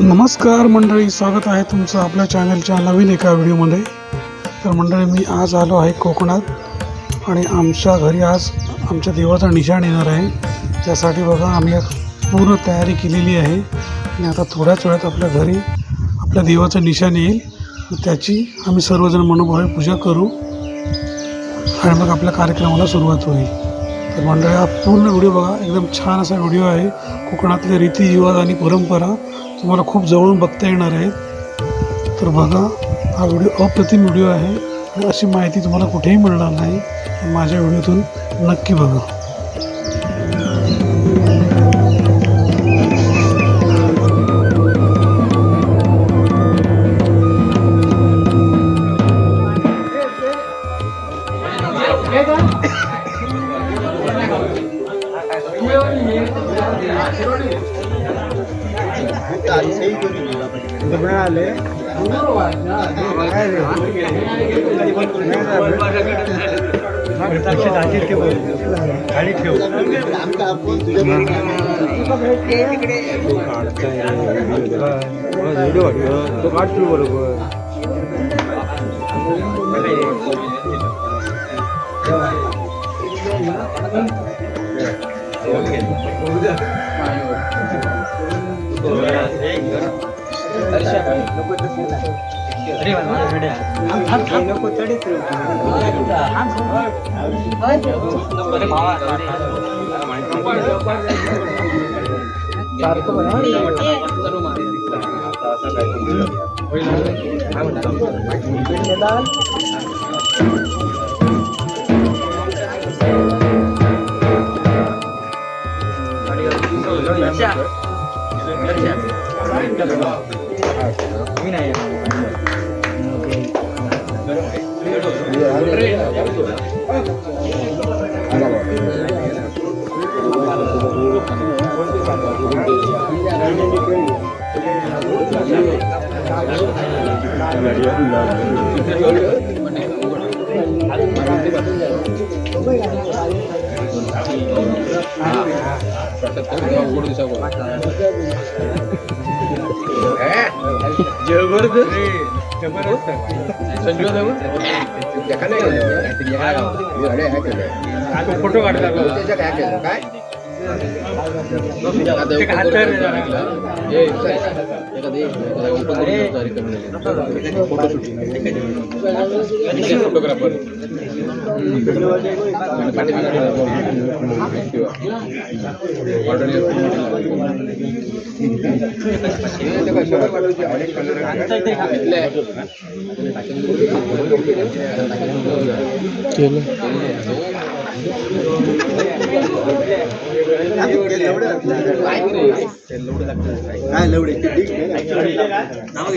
नमस्कार मंडळी, स्वागत आहे तुमचं आपल्या चॅनलच्या नवीन एका व्हिडिओमध्ये. तर मंडळी, मी आज आलो आहे कोकणात आणि आमच्या घरी आज आमच्या देवाचा निशाण येणार आहे. त्यासाठी बघा आम्ही पूर्ण तयारी केलेली आहे आणि आता थोड्याच वेळात आपल्या घरी आपल्या देवाचं निशाण येईल. त्याची आम्ही सर्वजण मनोभावे पूजा करू आणि मग आपल्या कार्यक्रमाला सुरुवात होईल. तर मंडळी, हा पूर्ण व्हिडिओ बघा, एकदम छान असा व्हिडिओ आहे. कोकणातले रीतिरिवाज आणि परंपरा तुम्हाला खूप जवळून बघता येणार आहे. तर बघा, हा व्हिडिओ अप्रतिम व्हिडिओ आहे आणि अशी माहिती तुम्हाला कुठेही मिळणार नाही. माझ्या व्हिडिओतून नक्की बघा. फोटो काढतात काय फोटोग्राफर काय लवडे नाव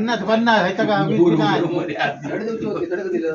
50 ह्याचं का 20 काय धडे देऊची होती, धडे दिलं.